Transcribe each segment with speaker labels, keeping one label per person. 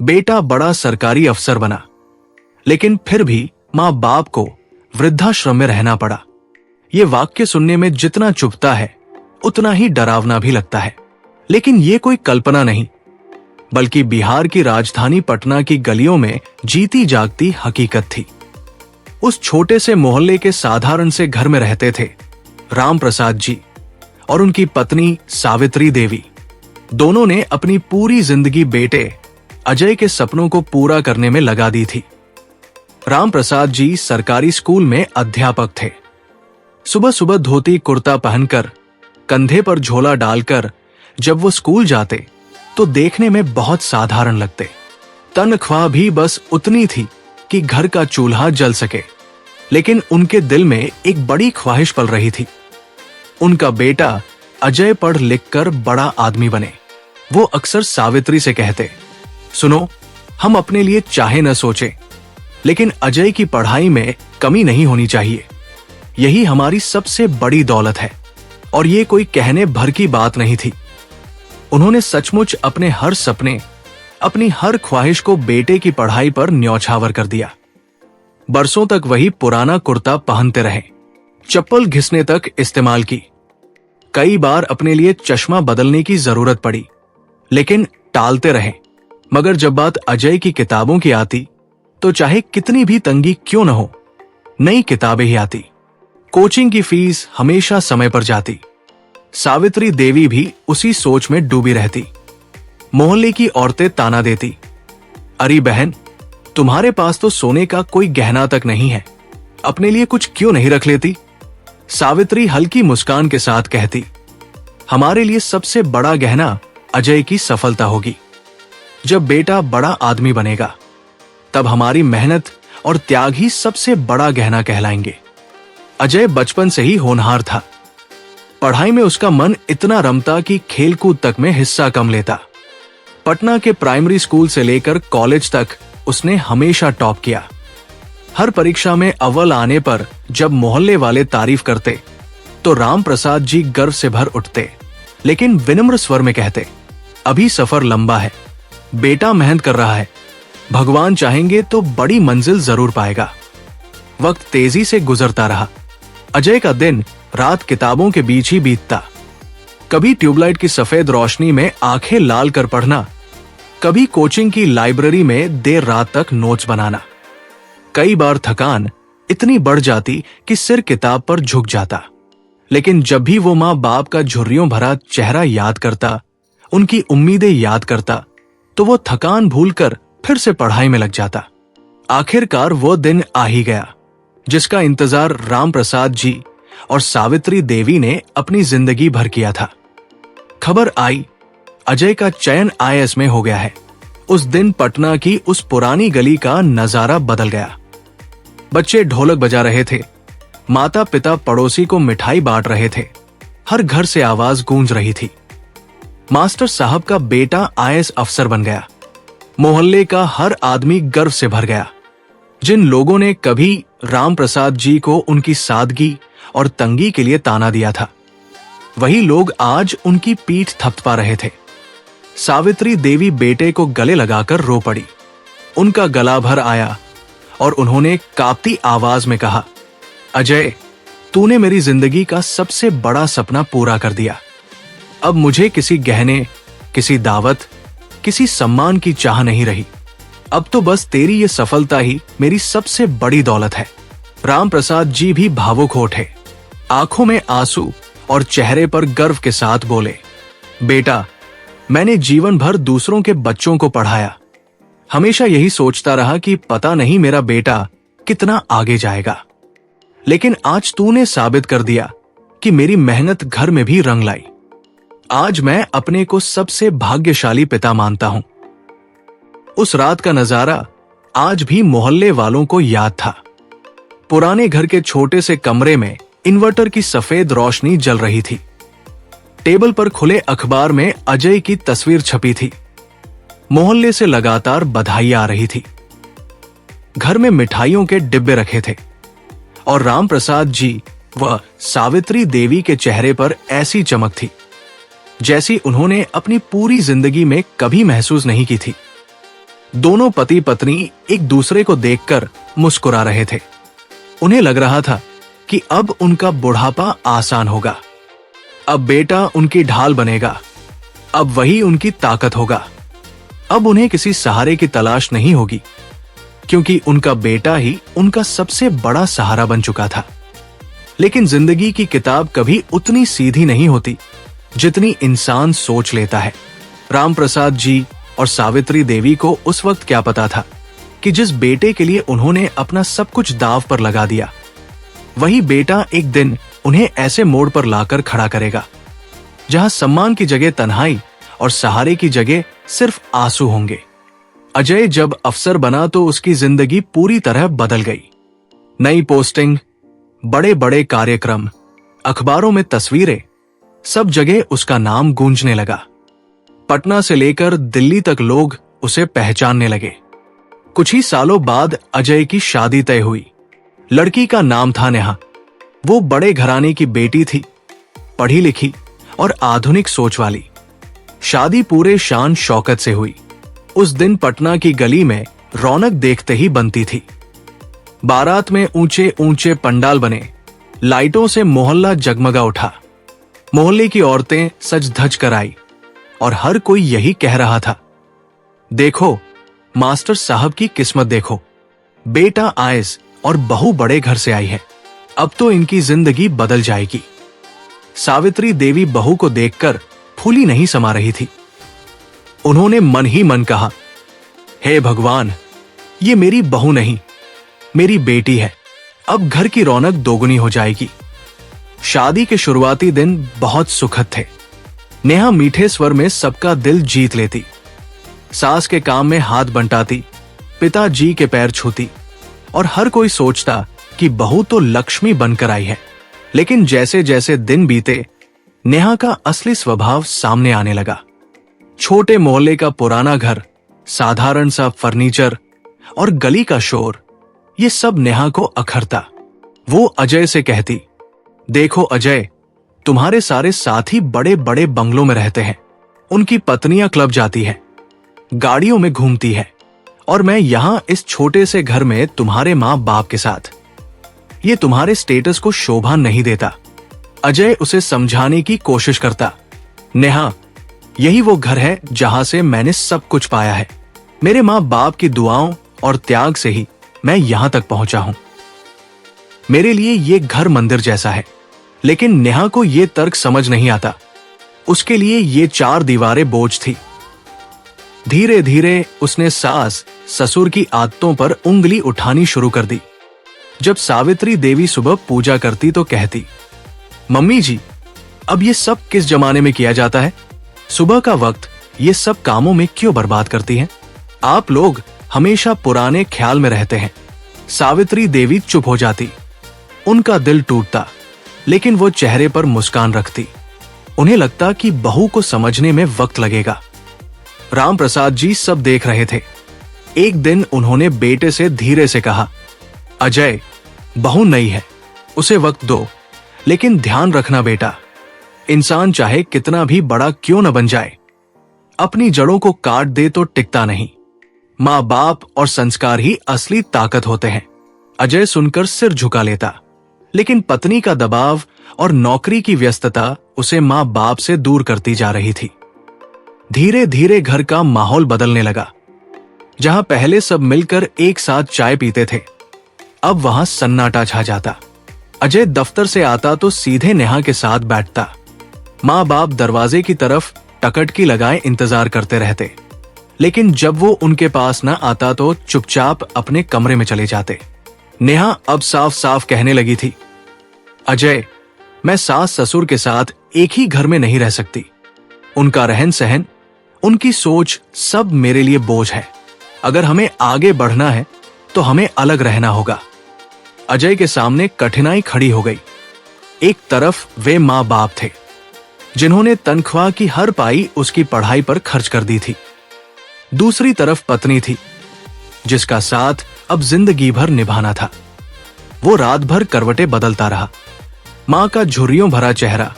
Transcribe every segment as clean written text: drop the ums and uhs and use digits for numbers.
Speaker 1: बेटा बड़ा सरकारी अफसर बना, लेकिन फिर भी माँ बाप को वृद्धाश्रम में रहना पड़ा। ये वाक्य सुनने में जितना चुभता है उतना ही डरावना भी लगता है। लेकिन ये कोई कल्पना नहीं, बल्कि बिहार की राजधानी पटना की गलियों में जीती जागती हकीकत थी। उस छोटे से मोहल्ले के साधारण से घर में रहते थे राम प्रसाद जी और उनकी पत्नी सावित्री देवी। दोनों ने अपनी पूरी जिंदगी बेटे अजय के सपनों को पूरा करने में लगा दी थी। राम प्रसाद जी सरकारी स्कूल में अध्यापक थे। सुबह सुबह धोती कुर्ता पहनकर, कंधे पर झोला डालकर जब वो स्कूल जाते तो देखने में बहुत साधारण लगते। तनख्वाह भी बस उतनी थी कि घर का चूल्हा जल सके, लेकिन उनके दिल में एक बड़ी ख्वाहिश पल रही थी। उनका बेटा अजय पढ़ लिख कर बड़ा आदमी बने। वो अक्सर सावित्री से कहते, सुनो, हम अपने लिए चाहे न सोचें, लेकिन अजय की पढ़ाई में कमी नहीं होनी चाहिए। यही हमारी सबसे बड़ी दौलत है। और ये कोई कहने भर की बात नहीं थी। उन्होंने सचमुच अपने हर सपने, अपनी हर ख्वाहिश को बेटे की पढ़ाई पर न्यौछावर कर दिया। बरसों तक वही पुराना कुर्ता पहनते रहे, चप्पल घिसने तक इस्तेमाल की। कई बार अपने लिए चश्मा बदलने की जरूरत पड़ी, लेकिन टालते रहे। मगर जब बात अजय की किताबों की आती तो चाहे कितनी भी तंगी क्यों न हो, नई किताबें ही आती। कोचिंग की फीस हमेशा समय पर जाती। सावित्री देवी भी उसी सोच में डूबी रहती। मोहल्ले की औरतें ताना देती, अरे बहन, तुम्हारे पास तो सोने का कोई गहना तक नहीं है, अपने लिए कुछ क्यों नहीं रख लेती? सावित्री हल्की मुस्कान के साथ कहती, हमारे लिए सबसे बड़ा गहना अजय की सफलता होगी। जब बेटा बड़ा आदमी बनेगा तब हमारी मेहनत और त्याग ही सबसे बड़ा गहना कहलाएंगे। अजय बचपन से ही होनहार था। पढ़ाई में उसका मन इतना रमता कि खेलकूद तक में हिस्सा कम लेता। पटना के प्राइमरी स्कूल से लेकर कॉलेज तक उसने हमेशा टॉप किया। हर परीक्षा में अव्वल आने पर जब मोहल्ले वाले तारीफ करते तो राम प्रसाद जी गर्व से भर उठते, लेकिन विनम्र स्वर में कहते, अभी सफर लंबा है, बेटा मेहनत कर रहा है, भगवान चाहेंगे तो बड़ी मंजिल जरूर पाएगा। वक्त तेजी से गुजरता रहा। अजय का दिन रात किताबों के बीच ही बीतता। कभी ट्यूबलाइट की सफेद रोशनी में आंखें लाल कर पढ़ना, कभी कोचिंग की लाइब्रेरी में देर रात तक नोट्स बनाना। कई बार थकान इतनी बढ़ जाती कि सिर किताब पर झुक जाता, लेकिन जब भी वो माँ बाप का झुर्रियों भरा चेहरा याद करता, उनकी उम्मीदें याद करता, तो वो थकान भूलकर फिर से पढ़ाई में लग जाता। आखिरकार वो दिन आ ही गया जिसका इंतजार राम प्रसाद जी और सावित्री देवी ने अपनी जिंदगी भर किया था। खबर आई, अजय का चयन आईएएस में हो गया है। उस दिन पटना की उस पुरानी गली का नजारा बदल गया। बच्चे ढोलक बजा रहे थे, माता पिता पड़ोसी को मिठाई बांट रहे थे, हर घर से आवाज गूंज रही थी, मास्टर साहब का बेटा आईएएस अफसर बन गया। मोहल्ले का हर आदमी गर्व से भर गया। जिन लोगों ने कभी राम प्रसाद जी को उनकी सादगी और तंगी के लिए ताना दिया था, वही लोग आज उनकी पीठ थपथपा रहे थे। सावित्री देवी बेटे को गले लगाकर रो पड़ी। उनका गला भर आया और उन्होंने कांपती आवाज में कहा, अजय, तूने मेरी जिंदगी का सबसे बड़ा सपना पूरा कर दिया। अब मुझे किसी गहने, किसी दावत, किसी सम्मान की चाह नहीं रही। अब तो बस तेरी ये सफलता ही मेरी सबसे बड़ी दौलत है। राम प्रसाद जी भी भावुक हो उठे, आंखों में आंसू और चेहरे पर गर्व के साथ बोले, बेटा, मैंने जीवन भर दूसरों के बच्चों को पढ़ाया। हमेशा यही सोचता रहा कि पता नहीं मेरा बेटा कितना आगे जाएगा, लेकिन आज तूने साबित कर दिया कि मेरी मेहनत घर में भी रंग लाई। आज मैं अपने को सबसे भाग्यशाली पिता मानता हूं। उस रात का नजारा आज भी मोहल्ले वालों को याद था। पुराने घर के छोटे से कमरे में इन्वर्टर की सफेद रोशनी जल रही थी। टेबल पर खुले अखबार में अजय की तस्वीर छपी थी। मोहल्ले से लगातार बधाइयां आ रही थी। घर में मिठाइयों के डिब्बे रखे थे और राम प्रसाद जी व सावित्री देवी के चेहरे पर ऐसी चमक थी जैसी उन्होंने अपनी पूरी जिंदगी में कभी महसूस नहीं की थी। दोनों पति पत्नी एक दूसरे को देखकर मुस्कुरा रहे थे। उन्हें लग रहा था कि अब उनका बुढ़ापा आसान होगा। अब बेटा उनकी ढाल बनेगा, अब वही उनकी ताकत होगा। अब उन्हें किसी सहारे की तलाश नहीं होगी, क्योंकि उनका बेटा ही उनका सबसे बड़ा सहारा बन चुका था। लेकिन जिंदगी की किताब कभी उतनी सीधी नहीं होती जितनी इंसान सोच लेता है। रामप्रसाद जी और सावित्री देवी को उस वक्त क्या पता था कि जिस बेटे के लिए उन्होंने अपना सब कुछ दांव पर लगा दिया, वही बेटा एक दिन उन्हें ऐसे मोड़ पर लाकर खड़ा करेगा जहां सम्मान की जगह तन्हाई और सहारे की जगह सिर्फ आंसू होंगे। अजय जब अफसर बना तो उसकी जिंदगी पूरी तरह बदल गई। नई पोस्टिंग, बड़े बड़े कार्यक्रम, अखबारों में तस्वीरें, सब जगह उसका नाम गूंजने लगा। पटना से लेकर दिल्ली तक लोग उसे पहचानने लगे। कुछ ही सालों बाद अजय की शादी तय हुई। लड़की का नाम था नेहा। वो बड़े घराने की बेटी थी, पढ़ी लिखी और आधुनिक सोच वाली। शादी पूरे शान शौकत से हुई। उस दिन पटना की गली में रौनक देखते ही बनती थी। बारात में ऊंचे ऊंचे पंडाल बने, लाइटों से मोहल्ला जगमगा उठा। मोहल्ले की औरतें सज धज कर आई और हर कोई यही कह रहा था, देखो मास्टर साहब की किस्मत देखो, बेटा आयस और बहू बड़े घर से आई है, अब तो इनकी जिंदगी बदल जाएगी। सावित्री देवी बहू को देखकर फूली नहीं समा रही थी। उन्होंने मन ही मन कहा, हे भगवान, ये मेरी बहू नहीं, मेरी बेटी है। अब घर की रौनक दोगुनी हो जाएगी। शादी के शुरुआती दिन बहुत सुखद थे। नेहा मीठे स्वर में सबका दिल जीत लेती, सास के काम में हाथ बंटाती, पिताजी के पैर छूती और हर कोई सोचता कि बहू तो लक्ष्मी बनकर आई है। लेकिन जैसे जैसे दिन बीते, नेहा का असली स्वभाव सामने आने लगा। छोटे मोहल्ले का पुराना घर, साधारण सा फर्नीचर और गली का शोर, ये सब नेहा को अखरता। वो अजय से कहती, देखो अजय, तुम्हारे सारे साथी बड़े बड़े बंगलों में रहते हैं, उनकी पत्नियां क्लब जाती हैं, गाड़ियों में घूमती है, और मैं यहां इस छोटे से घर में तुम्हारे माँ बाप के साथ। ये तुम्हारे स्टेटस को शोभा नहीं देता। अजय उसे समझाने की कोशिश करता, नेहा, यही वो घर है जहां से मैंने सब कुछ पाया है। मेरे माँ बाप की दुआओं और त्याग से ही मैं यहां तक पहुंचा हूं। मेरे लिए ये घर मंदिर जैसा है। लेकिन नेहा को ये तर्क समझ नहीं आता। उसके लिए ये चार दीवारें बोझ थी। धीरे धीरे उसने सास ससुर की आदतों पर उंगली उठानी शुरू कर दी। जब सावित्री देवी सुबह पूजा करती तो कहती, मम्मी जी, अब ये सब किस जमाने में किया जाता है? सुबह का वक्त ये सब कामों में क्यों बर्बाद करती हैं? आप लोग हमेशा पुराने ख्याल में रहते हैं। सावित्री देवी चुप हो जाती। उनका दिल टूटता, लेकिन वो चेहरे पर मुस्कान रखती। उन्हें लगता कि बहू को समझने में वक्त लगेगा। रामप्रसाद जी सब देख रहे थे। एक दिन उन्होंने बेटे से धीरे से कहा, अजय, बहू नई है, उसे वक्त दो, लेकिन ध्यान रखना बेटा, इंसान चाहे कितना भी बड़ा क्यों न बन जाए, अपनी जड़ों को काट दे तो टिकता नहीं। माँ बाप और संस्कार ही असली ताकत होते हैं। अजय सुनकर सिर झुका लेता, लेकिन पत्नी का दबाव और नौकरी की व्यस्तता उसे माँ बाप से दूर करती जा रही थी। धीरे धीरे घर का माहौल बदलने लगा। जहां पहले सब मिलकर एक साथ चाय पीते थे, अब वहां सन्नाटा छा जाता। अजय दफ्तर से आता तो सीधे नेहा के साथ बैठता। माँ बाप दरवाजे की तरफ टकटकी लगाए इंतजार करते रहते, लेकिन जब वो उनके पास न आता तो चुपचाप अपने कमरे में चले जाते। नेहा अब साफ साफ कहने लगी थी, अजय, मैं सास ससुर के साथ एक ही घर में नहीं रह सकती। उनका रहन सहन, उनकी सोच सब मेरे लिए बोझ है। अगर हमें आगे बढ़ना है तो हमें अलग रहना होगा। अजय के सामने कठिनाई खड़ी हो गई। एक तरफ वे माँ बाप थे जिन्होंने तनख्वाह की हर पाई उसकी पढ़ाई पर खर्च कर दी थी। दूसरी तरफ पत्नी थी जिसका साथ अब जिंदगी भर निभाना था। वो रात भर करवटें बदलता रहा। माँ का झुर्रियों भरा चेहरा,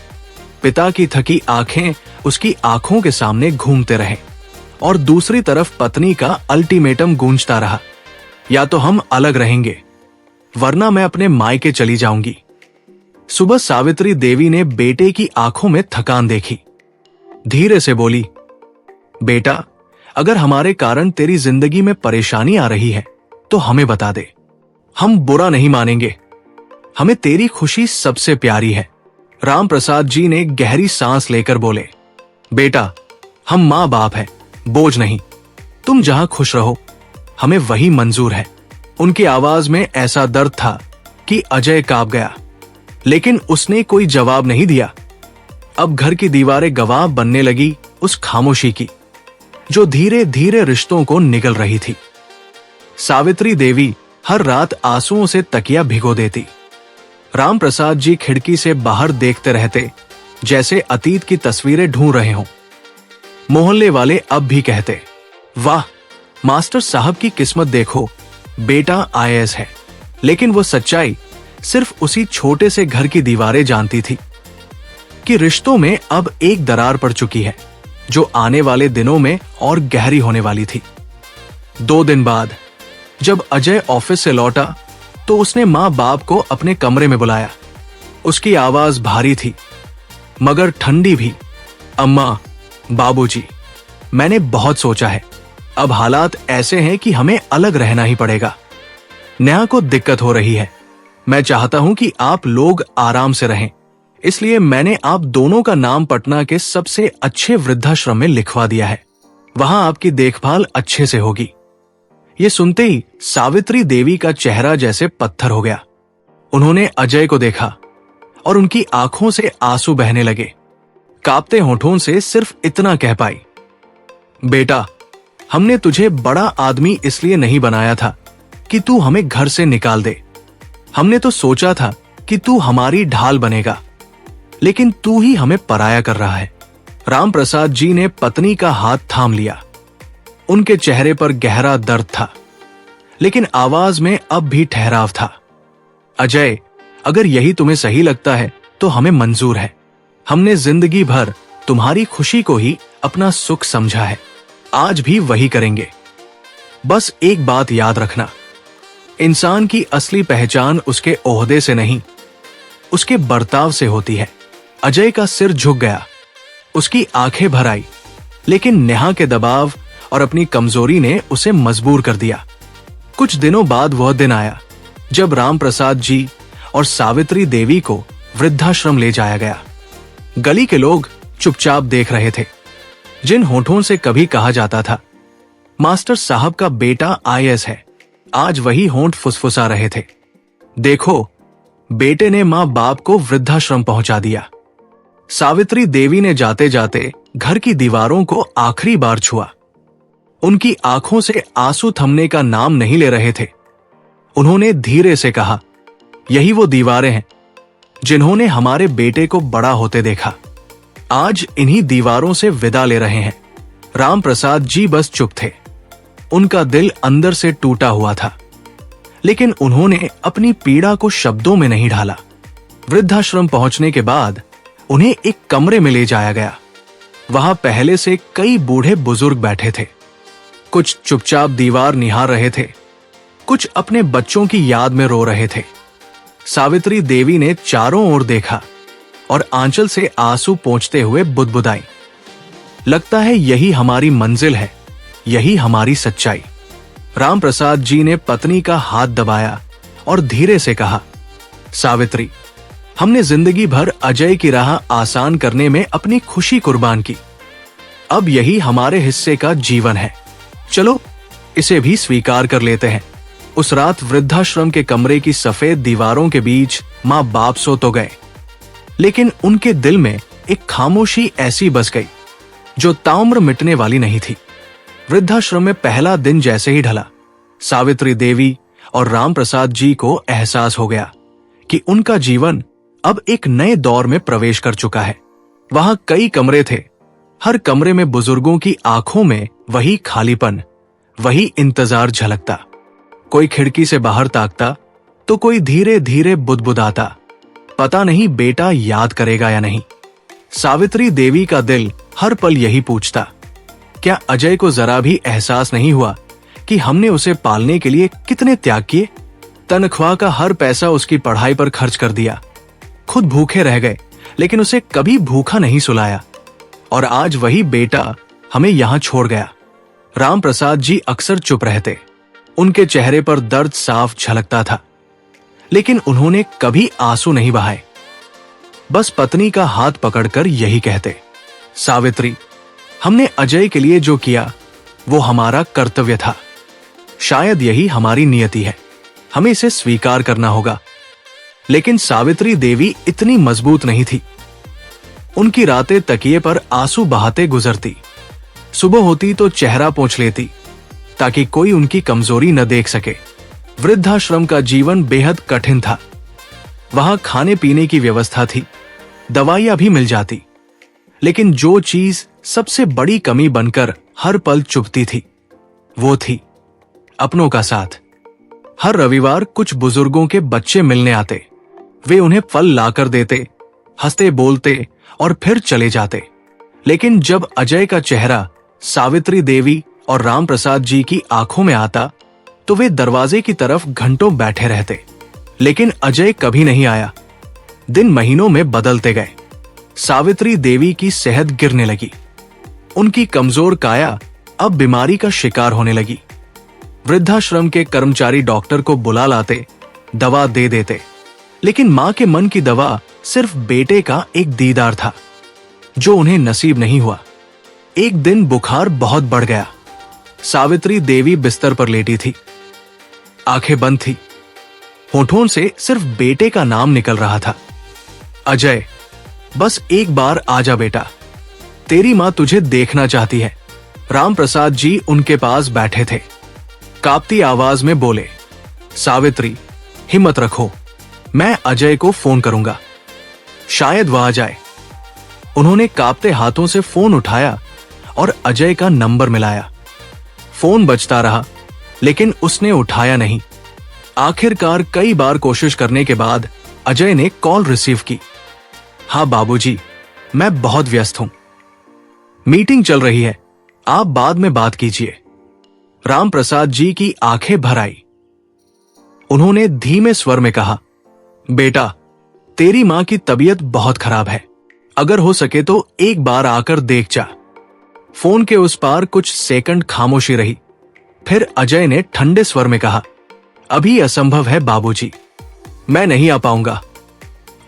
Speaker 1: पिता की थकी आंखें उसकी आंखों के सामने घूमते रहे, और दूसरी तरफ पत्नी का अल्टीमेटम गूंजता रहा, या तो हम अलग रहेंगे वरना मैं अपने मायके चली जाऊंगी। सुबह सावित्री देवी ने बेटे की आंखों में थकान देखी। धीरे से बोली, बेटा, अगर हमारे कारण तेरी जिंदगी में परेशानी आ रही है तो हमें बता दे, हम बुरा नहीं मानेंगे। हमें तेरी खुशी सबसे प्यारी है। राम प्रसाद जी ने गहरी सांस लेकर बोले, बेटा, हम मां बाप हैं, बोझ नहीं। तुम जहां खुश रहो, हमें वही मंजूर है। उनकी आवाज में ऐसा दर्द था कि अजय कांप गया, लेकिन उसने कोई जवाब नहीं दिया। अब घर की दीवारें गवाह बनने लगी उस खामोशी की जो धीरे धीरे रिश्तों को निगल रही थी। सावित्री देवी हर रात आंसुओं से तकिया भिगो देती। राम प्रसाद जी खिड़की से बाहर देखते रहते, जैसे अतीत की तस्वीरें ढूंढ रहे हों। मोहल्ले वाले अब भी कहते, वाह, मास्टर साहब की किस्मत देखो, बेटा आईएएस है। लेकिन वो सच्चाई सिर्फ उसी छोटे से घर की दीवारें जानती थी कि रिश्तों में अब एक दरार पड़ चुकी है जो आने वाले दिनों में और गहरी होने वाली थी। 2 दिन बाद जब अजय ऑफिस से लौटा तो उसने मां बाप को अपने कमरे में बुलाया। उसकी आवाज भारी थी मगर ठंडी भी। अम्मा, बाबूजी, मैंने बहुत सोचा है। अब हालात ऐसे हैं कि हमें अलग रहना ही पड़ेगा। नेहा को दिक्कत हो रही है। मैं चाहता हूं कि आप लोग आराम से रहें, इसलिए मैंने आप दोनों का नाम पटना के सबसे अच्छे वृद्धाश्रम में लिखवा दिया है। वहां आपकी देखभाल अच्छे से होगी। ये सुनते ही सावित्री देवी का चेहरा जैसे पत्थर हो गया। उन्होंने अजय को देखा और उनकी आंखों से आंसू बहने लगे। कांपते होठों से सिर्फ इतना कह पाई, बेटा, हमने तुझे बड़ा आदमी इसलिए नहीं बनाया था कि तू हमें घर से निकाल दे। हमने तो सोचा था कि तू हमारी ढाल बनेगा, लेकिन तू ही हमें पराया कर रहा है। राम प्रसाद जी ने पत्नी का हाथ थाम लिया। उनके चेहरे पर गहरा दर्द था, लेकिन आवाज में अब भी ठहराव था। अजय, अगर यही तुम्हें सही लगता है तो हमें मंजूर है। हमने जिंदगी भर तुम्हारी खुशी को ही अपना सुख समझा है, आज भी वही करेंगे। बस एक बात याद रखना, इंसान की असली पहचान उसके ओहदे से नहीं, उसके बर्ताव से होती है। अजय का सिर झुक गया, उसकी आंखें भर आई, लेकिन नेहा के दबाव और अपनी कमजोरी ने उसे मजबूर कर दिया। कुछ दिनों बाद वह दिन आया जब राम प्रसाद जी और सावित्री देवी को वृद्धाश्रम ले जाया गया। गली के लोग चुपचाप देख रहे थे। जिन होठों से कभी कहा जाता था, मास्टर साहब का बेटा आईएएस है, आज वही होंठ फुसफुसा रहे थे। देखो, बेटे ने मां बाप को वृद्धाश्रम पहुंचा दिया। सावित्री देवी ने जाते जाते घर की दीवारों को आखिरी बार छुआ। उनकी आंखों से आंसू थमने का नाम नहीं ले रहे थे। उन्होंने धीरे से कहा, यही वो दीवारें हैं जिन्होंने हमारे बेटे को बड़ा होते देखा। आज इन्हीं दीवारों से विदा ले रहे हैं। राम प्रसाद जी बस चुप थे। उनका दिल अंदर से टूटा हुआ था, लेकिन उन्होंने अपनी पीड़ा को शब्दों में नहीं ढाला। वृद्धाश्रम पहुंचने के बाद उन्हें एक कमरे में ले जाया गया। वहां पहले से कई बूढ़े बुजुर्ग बैठे थे। कुछ चुपचाप दीवार निहार रहे थे, कुछ अपने बच्चों की याद में रो रहे थे। सावित्री देवी ने चारों ओर देखा और आंचल से आंसू पोंछते हुए बुदबुदाई, लगता है यही हमारी मंजिल है, यही हमारी सच्चाई। राम प्रसाद जी ने पत्नी का हाथ दबाया और धीरे से कहा, सावित्री, हमने जिंदगी भर अजय की राह आसान करने में अपनी खुशी कुर्बान की। अब यही हमारे हिस्से का जीवन है। चलो इसे भी स्वीकार कर लेते हैं। उस रात वृद्धाश्रम के कमरे की सफेद दीवारों के बीच मां बाप सो तो गए, लेकिन उनके दिल में एक खामोशी ऐसी बस गई जो ताउम्र मिटने वाली नहीं थी। वृद्धाश्रम में पहला दिन जैसे ही ढला, सावित्री देवी और राम प्रसाद जी को एहसास हो गया कि उनका जीवन अब एक नए दौर में प्रवेश कर चुका है। वहां कई कमरे थे। हर कमरे में बुजुर्गों की आंखों में वही खालीपन, वही इंतजार झलकता। कोई खिड़की से बाहर ताकता तो कोई धीरे धीरे बुदबुदाता, पता नहीं बेटा याद करेगा या नहीं। सावित्री देवी का दिल हर पल यही पूछता, क्या अजय को जरा भी एहसास नहीं हुआ कि हमने उसे पालने के लिए कितने त्याग किए? तनख्वाह का हर पैसा उसकी पढ़ाई पर खर्च कर दिया। खुद भूखे रह गए, लेकिन उसे कभी भूखा नहीं सुलाया। और आज वही बेटा हमें यहां छोड़ गया। राम प्रसाद जी अक्सर चुप रहते। उनके चेहरे पर दर्द साफ झलकता था, लेकिन उन्होंने कभी आंसू नहीं बहाए। बस पत्नी का हाथ पकड़कर यही कहते, सावित्री, हमने अजय के लिए जो किया वो हमारा कर्तव्य था। शायद यही हमारी नियति है, हमें इसे स्वीकार करना होगा। लेकिन सावित्री देवी इतनी मजबूत नहीं थी। उनकी रातें तकिए पर आंसू बहाते गुजरती। सुबह होती तो चेहरा पोंछ लेती ताकि कोई उनकी कमजोरी न देख सके। वृद्धाश्रम का जीवन बेहद कठिन था। वहां खाने पीने की व्यवस्था थी, दवाइयां भी मिल जाती, लेकिन जो चीज सबसे बड़ी कमी बनकर हर पल चुभती थी वो थी अपनों का साथ। हर रविवार कुछ बुजुर्गों के बच्चे मिलने आते। वे उन्हें फल लाकर देते, हंसते बोलते और फिर चले जाते। लेकिन जब अजय का चेहरा सावित्री देवी और राम प्रसाद जी की आंखों में आता तो वे दरवाजे की तरफ घंटों बैठे रहते। लेकिन अजय कभी नहीं आया। दिन महीनों में बदलते गए। सावित्री देवी की सेहत गिरने लगी। उनकी कमजोर काया अब बीमारी का शिकार होने लगी। वृद्धाश्रम के कर्मचारी डॉक्टर को बुला लाते, दवा दे देते, लेकिन मां के मन की दवा सिर्फ बेटे का एक दीदार था, जो उन्हें नसीब नहीं हुआ। एक दिन बुखार बहुत बढ़ गया। सावित्री देवी बिस्तर पर लेटी थी, आंखें बंद थी। होठों से सिर्फ बेटे का नाम निकल रहा था, अजय, बस एक बार आजा बेटा, तेरी मां तुझे देखना चाहती है। राम प्रसाद जी उनके पास बैठे थे। कांपती आवाज में बोले, सावित्री, हिम्मत रखो, मैं अजय को फोन करूंगा, शायद वह आ जाए। उन्होंने कांपते हाथों से फोन उठाया और अजय का नंबर मिलाया। फोन बजता रहा, लेकिन उसने उठाया नहीं। आखिरकार कई बार कोशिश करने के बाद अजय ने कॉल रिसीव की। हाँ बाबूजी, मैं बहुत व्यस्त हूं, मीटिंग चल रही है, आप बाद में बात कीजिए। राम प्रसाद जी की आंखें भर आई। उन्होंने धीमे स्वर में कहा, बेटा, तेरी मां की तबीयत बहुत खराब है, अगर हो सके तो एक बार आकर देख जा। फोन के उस पार कुछ सेकंड खामोशी रही। फिर अजय ने ठंडे स्वर में कहा, अभी असंभव है बाबूजी, मैं नहीं आ पाऊंगा।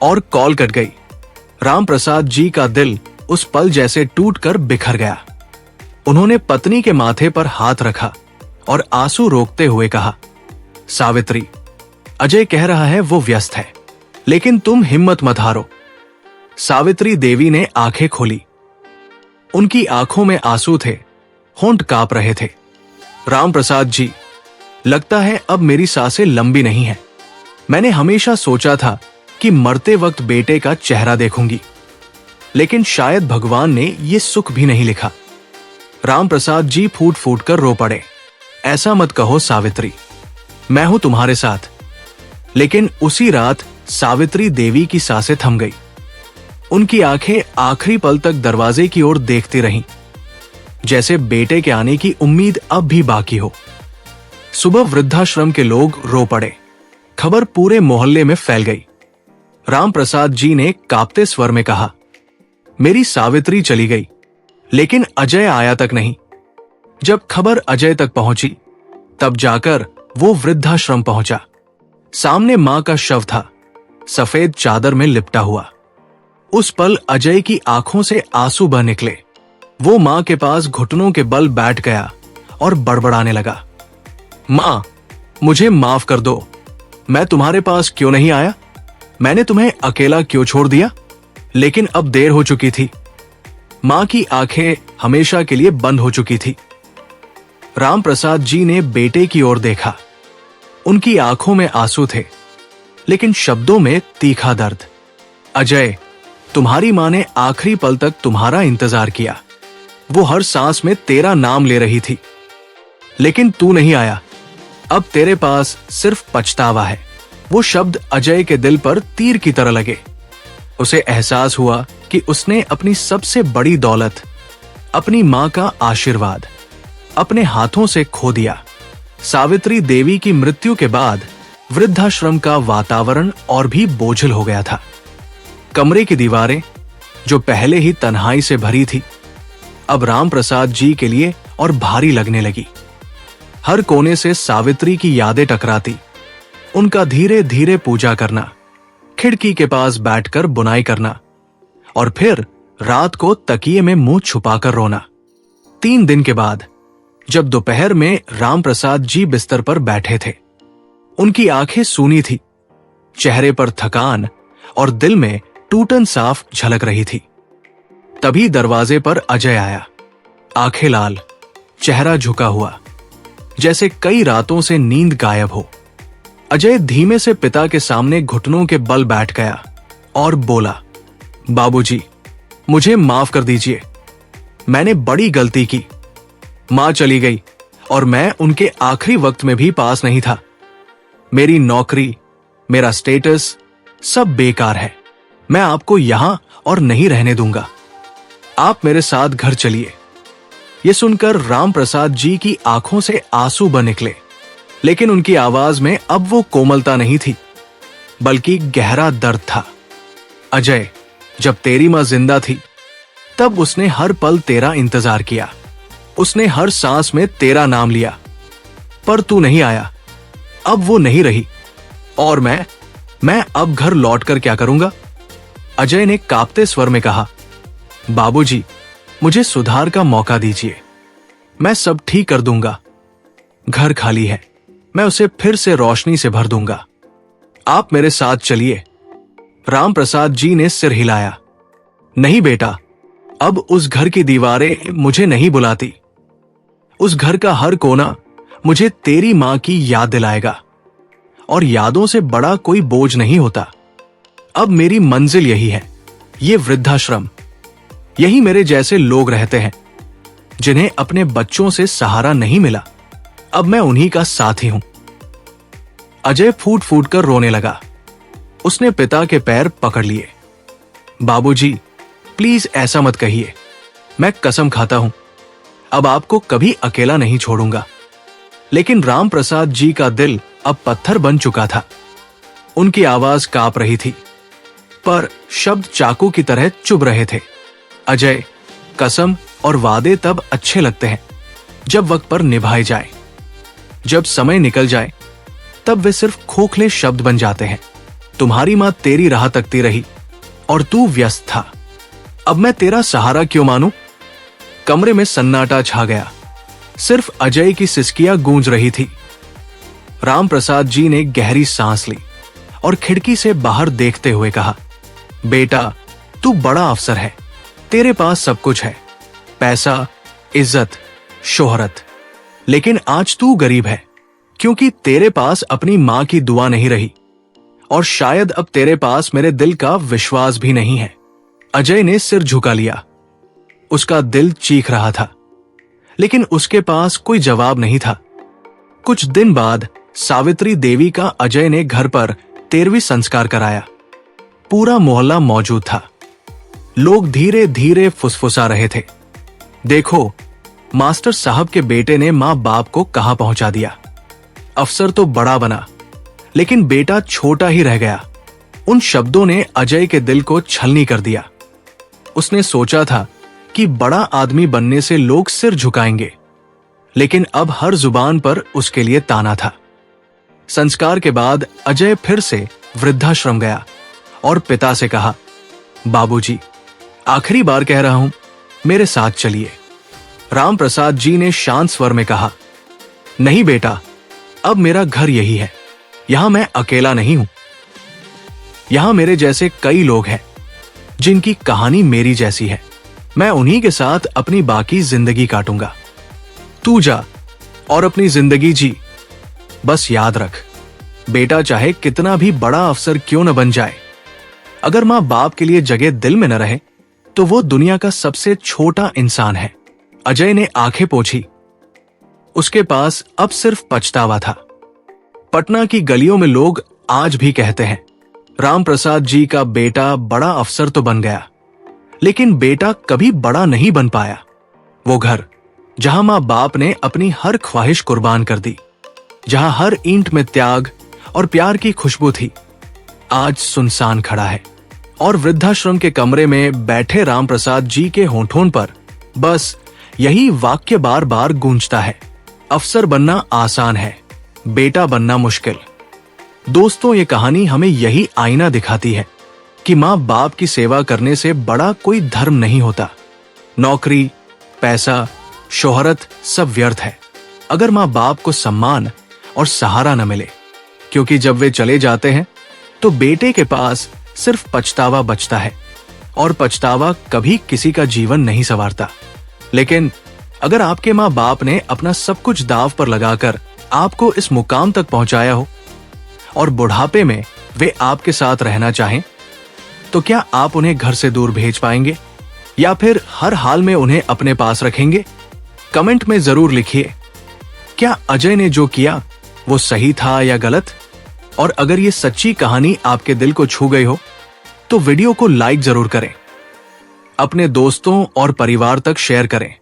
Speaker 1: और कॉल कट गई। राम प्रसाद जी का दिल उस पल जैसे टूटकर बिखर गया। उन्होंने पत्नी के माथे पर हाथ रखा और आंसू रोकते हुए कहा, सावित्री, अजय कह रहा है वो व्यस्त है, लेकिन तुम हिम्मत मत हारो। सावित्री देवी ने आंखें खोली। उनकी आंखों में आंसू थे, होंठ कांप रहे थे। राम प्रसाद जी, लगता है अब मेरी सांसें लंबी नहीं है। मैंने हमेशा सोचा था कि मरते वक्त बेटे का चेहरा देखूंगी, लेकिन शायद भगवान ने ये सुख भी नहीं लिखा। राम प्रसाद जी फूट फूट कर रो पड़े। ऐसा मत कहो सावित्री, मैं हूं तुम्हारे साथ। लेकिन उसी रात सावित्री देवी की सांसें थम गई। उनकी आंखें आखिरी पल तक दरवाजे की ओर देखती रहीं, जैसे बेटे के आने की उम्मीद अब भी बाकी हो। सुबह वृद्धाश्रम के लोग रो पड़े। खबर पूरे मोहल्ले में फैल गई। राम प्रसाद जी ने कांपते स्वर में कहा, मेरी सावित्री चली गई, लेकिन अजय आया तक नहीं। जब खबर अजय तक पहुंची, तब जाकर वो वृद्धाश्रम पहुंचा। सामने मां का शव था, सफेद चादर में लिपटा हुआ। उस पल अजय की आंखों से आंसू बह निकले। वो मां के पास घुटनों के बल बैठ गया और बड़बड़ाने लगा, मां, मुझे माफ कर दो, मैं तुम्हारे पास क्यों नहीं आया? मैंने तुम्हें अकेला क्यों छोड़ दिया? लेकिन अब देर हो चुकी थी। मां की आंखें हमेशा के लिए बंद हो चुकी थी। राम प्रसाद जी ने बेटे की ओर देखा। उनकी आंखों में आंसू थे, लेकिन शब्दों में तीखा दर्द। अजय, तुम्हारी मां ने आखिरी पल तक तुम्हारा इंतजार किया। वो हर सांस में तेरा नाम ले रही थी, लेकिन तू नहीं आया। अब तेरे पास सिर्फ पछतावा है। वो शब्द अजय के दिल पर तीर की तरह लगे। उसे एहसास हुआ कि उसने अपनी सबसे बड़ी दौलत, अपनी मां का आशीर्वाद अपने हाथों से खो दिया। सावित्री देवी की मृत्यु के बाद वृद्धाश्रम का वातावरण और भी बोझिल हो गया था। कमरे की दीवारें, जो पहले ही तन्हाई से भरी थी, अब राम प्रसाद जी के लिए और भारी लगने लगी। हर कोने से सावित्री की यादें टकराती, उनका धीरे धीरे पूजा करना, खिड़की के पास बैठकर बुनाई करना और फिर रात को तकिए में मुंह छुपाकर रोना। 3 दिन के बाद जब दोपहर में राम प्रसाद जी बिस्तर पर बैठे थे, उनकी आंखें सूनी थी, चेहरे पर थकान और दिल में टूटन साफ झलक रही थी। तभी दरवाजे पर अजय आया, आंखें लाल, चेहरा झुका हुआ, जैसे कई रातों से नींद गायब हो। अजय धीमे से पिता के सामने घुटनों के बल बैठ गया और बोला, बाबूजी, मुझे माफ कर दीजिए, मैंने बड़ी गलती की। मां चली गई और मैं उनके आखिरी वक्त में भी पास नहीं था। मेरी नौकरी, मेरा स्टेटस सब बेकार है। मैं आपको यहां और नहीं रहने दूंगा। आप मेरे साथ घर चलिए। यह सुनकर राम प्रसाद जी की आंखों से आंसू बह निकले, लेकिन उनकी आवाज में अब वो कोमलता नहीं थी, बल्कि गहरा दर्द था। अजय, जब तेरी मां जिंदा थी तब उसने हर पल तेरा इंतजार किया, उसने हर सांस में तेरा नाम लिया, पर तू नहीं आया, अब वो नहीं रही और मैं अब घर लौटकर क्या करूंगा? अजय ने कांपते स्वर में कहा, बाबूजी, मुझे सुधार का मौका दीजिए, मैं सब ठीक कर दूंगा। घर खाली है, मैं उसे फिर से रोशनी से भर दूंगा। आप मेरे साथ चलिए। राम प्रसाद जी ने सिर हिलाया, नहीं बेटा, अब उस घर की दीवारें मुझे नहीं बुलाती। उस घर का हर कोना मुझे तेरी मां की याद दिलाएगा और यादों से बड़ा कोई बोझ नहीं होता। अब मेरी मंजिल यही है, ये वृद्धाश्रम। यही मेरे जैसे लोग रहते हैं जिन्हें अपने बच्चों से सहारा नहीं मिला। अब मैं उन्हीं का साथी हूं। अजय फूट फूट कर रोने लगा। उसने पिता के पैर पकड़ लिए। बाबूजी, प्लीज ऐसा मत कहिए, मैं कसम खाता हूं, अब आपको कभी अकेला नहीं छोड़ूंगा। लेकिन राम प्रसाद जी का दिल अब पत्थर बन चुका था। उनकी आवाज कांप रही थी, पर शब्द चाकू की तरह चुभ रहे थे। अजय, कसम और वादे तब अच्छे लगते हैं जब वक्त पर निभाए जाए। जब समय निकल जाए तब वे सिर्फ खोखले शब्द बन जाते हैं। तुम्हारी मां तेरी राह तकती रही और तू व्यस्त था। अब मैं तेरा सहारा क्यों मानूं? कमरे में सन्नाटा छा गया। सिर्फ अजय की सिसकियां गूंज रही थी। राम प्रसाद जी ने गहरी सांस ली और खिड़की से बाहर देखते हुए कहा, बेटा, तू बड़ा अफसर है, तेरे पास सब कुछ है, पैसा, इज्जत, शोहरत, लेकिन आज तू गरीब है क्योंकि तेरे पास अपनी मां की दुआ नहीं रही और शायद अब तेरे पास मेरे दिल का विश्वास भी नहीं है। अजय ने सिर झुका लिया। उसका दिल चीख रहा था, लेकिन उसके पास कोई जवाब नहीं था। कुछ दिन बाद सावित्री देवी का अजय ने घर पर 13वीं संस्कार कराया। पूरा मोहल्ला मौजूद था। लोग धीरे धीरे फुसफुसा रहे थे, देखो, मास्टर साहब के बेटे ने मां बाप को कहां पहुंचा दिया। अफसर तो बड़ा बना, लेकिन बेटा छोटा ही रह गया। उन शब्दों ने अजय के दिल को छलनी कर दिया। उसने सोचा था कि बड़ा आदमी बनने से लोग सिर झुकाएंगे, लेकिन अब हर जुबान पर उसके लिए ताना था। संस्कार के बाद अजय फिर से वृद्धाश्रम गया और पिता से कहा, बाबूजी, आखिरी बार कह रहा हूं, मेरे साथ चलिए। राम प्रसाद जी ने शांत स्वर में कहा, नहीं बेटा, अब मेरा घर यही है। यहां मैं अकेला नहीं हूं। यहां मेरे जैसे कई लोग हैं जिनकी कहानी मेरी जैसी है। मैं उन्हीं के साथ अपनी बाकी जिंदगी काटूंगा। तू जा और अपनी जिंदगी जी। बस याद रख, बेटा चाहे कितना भी बड़ा अफसर क्यों न बन जाए, अगर मां बाप के लिए जगह दिल में न रहे तो वो दुनिया का सबसे छोटा इंसान है। अजय ने आंखें पोंछी। उसके पास अब सिर्फ पछतावा था। पटना की गलियों में लोग आज भी कहते हैं, राम प्रसाद जी का बेटा बड़ा अफसर तो बन गया, लेकिन बेटा कभी बड़ा नहीं बन पाया। वो घर जहां माँ बाप ने अपनी हर ख्वाहिश कुर्बान कर दी, जहां हर ईंट में त्याग और प्यार की खुशबू थी, आज सुनसान खड़ा है। और वृद्धाश्रम के कमरे में बैठे रामप्रसाद जी के होठों पर बस यही वाक्य बार बार गूंजता है, अफसर बनना आसान है, बेटा बनना मुश्किल। दोस्तों, ये कहानी हमें यही आईना दिखाती है कि माँ बाप की सेवा करने से बड़ा कोई धर्म नहीं होता। नौकरी, पैसा, शोहरत सब व्यर्थ है अगर माँ बाप को सम्मान और सहारा न मिले, क्योंकि जब वे चले जाते हैं तो बेटे के पास सिर्फ पछतावा बचता है, और पछतावा कभी किसी का जीवन नहीं संवारता। लेकिन अगर आपके माँ बाप ने अपना सब कुछ दांव पर लगाकर आपको इस मुकाम तक पहुंचाया हो और बुढ़ापे में वे आपके साथ रहना चाहें, तो क्या आप उन्हें घर से दूर भेज पाएंगे या फिर हर हाल में उन्हें अपने पास रखेंगे? कमेंट में जरूर लिखिए, क्या अजय ने जो किया वो सही था या गलत? और अगर ये सच्ची कहानी आपके दिल को छू गई हो तो वीडियो को लाइक जरूर करें, अपने दोस्तों और परिवार तक शेयर करें